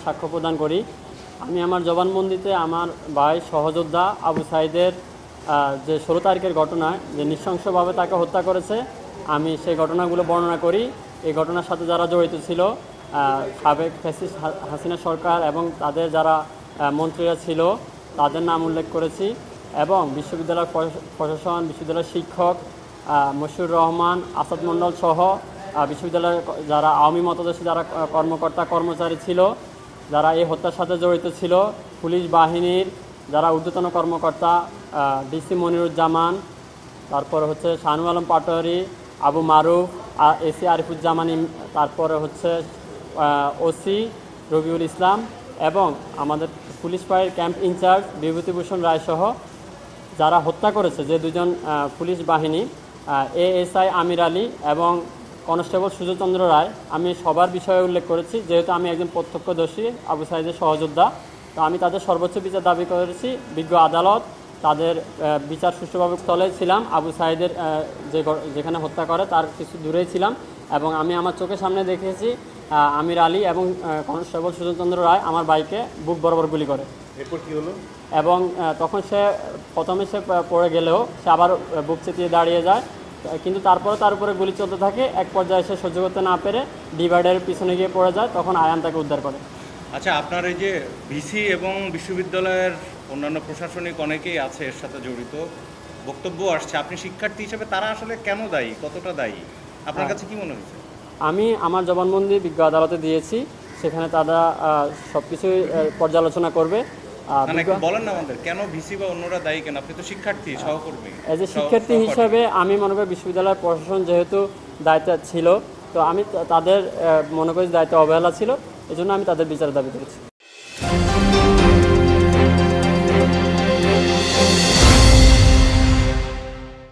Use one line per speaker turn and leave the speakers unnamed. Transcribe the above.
সাক্ষ্য প্রদান করি। আমি আমার জবানবন্দিতে আমার ভাই সহযোদ্ধা আবু সাঈদের যে 16 তারিখের ঘটনায় যে নৃশংসভাবে তাকে হত্যা করেছে, আমি সেই ঘটনাগুলো বর্ণনা করি। এই ঘটনার সাথে যারা জড়িত ছিল, সাবেক ফ্যাসিস্ট হাসিনা সরকার এবং তাদের যারা মন্ত্রীরা ছিল তাদের নাম উল্লেখ করেছি, এবং বিশ্ববিদ্যালয়ের প্রশাসন, বিশ্ববিদ্যালয়ের শিক্ষক মশিউর রহমান, আসাদ মণ্ডল সহ বিশ্ববিদ্যালয়ের যারা আওয়ামী মতাদর্শী যারা কর্মকর্তা কর্মচারী ছিল, যারা এই হত্যার সাথে জড়িত ছিল, পুলিশ বাহিনীর যারা ঊর্ধ্বতন কর্মকর্তা, ডিসি মনিরুজ্জামান, তারপরে হচ্ছে শাহনুর আলম পাটোয়ারি, আবু মারুফ, এসি আরিফুজ্জামানি, তারপরে হচ্ছে ওসি রবিউল ইসলাম, এবং আমাদের পুলিশ ফাঁড়ির ক্যাম্প ইনচার্জ বিভূতিভূষণ রায় সহ যারা হত্যা করেছে, যে দুজন পুলিশ বাহিনী এএসআই আমির আলী এবং কনস্টেবল সুজয়চন্দ্র রায়, আমি সবার বিষয়ে উল্লেখ করেছি। যেহেতু আমি একজন প্রত্যক্ষদর্শী আবু সাঈদের সহযোদ্ধা, তো আমি তাদের সর্বোচ্চ বিচার দাবি করেছি। বিজ্ঞ আদালত তাদের বিচার সুষ্ঠুভাবে স্থলে ছিলাম। আবু সাঈদের যেখানে হত্যা করে তার কিছু দূরেই ছিলাম, এবং আমি আমার চোখের সামনে দেখেছি আমির আলী এবং কনস্টেবল সুজয়চন্দ্র রায় আমার বাইকে বুক বরাবর গুলি করে।
এরপর কী হলো?
এবং তখন প্রথমে সে পড়ে গেলেও সে আবার বুক চেতিয়ে দাঁড়িয়ে যায়, কিন্তু তারপরে তার উপরে গুলি চলতে থাকে। এক পর্যায়ে সে সহ্য করতে না পেরে ডিভাইডারের পিছনে গিয়ে পড়ে যায়, তখন আয়ান তাকে উদ্ধার করে।
আচ্ছা, আপনার এই যে ভিসি এবং বিশ্ববিদ্যালয়ের অন্যান্য প্রশাসনিক অনেকেই আছে এর সাথে জড়িত, বক্তব্য আসছে, আপনি শিক্ষার্থী হিসেবে তারা আসলে কেন দায়ী, কতটা দায়ী, আপনার কাছে কি মনে হয়েছে?
আমি আমার জবানবন্দি বিজ্ঞ আদালতে দিয়েছি, সেখানে তারা সব কিছুই পর্যালোচনা করবে।
বলেন না আমাদের, কেন ভিসি বা অন্যরা দায়ী কেন? আপনি তো শিক্ষার্থী, সহকর্মী।
এজ এ শিক্ষার্থী হিসাবে আমি মনে করি বিশ্ববিদ্যালয়ের প্রশাসন যেহেতু দায়িত্ব ছিল, তো আমি তাদের মনে করি দায়িত্ব অবহেলা ছিল, এজন্য আমি তাদের বিচার দাবি করেছি।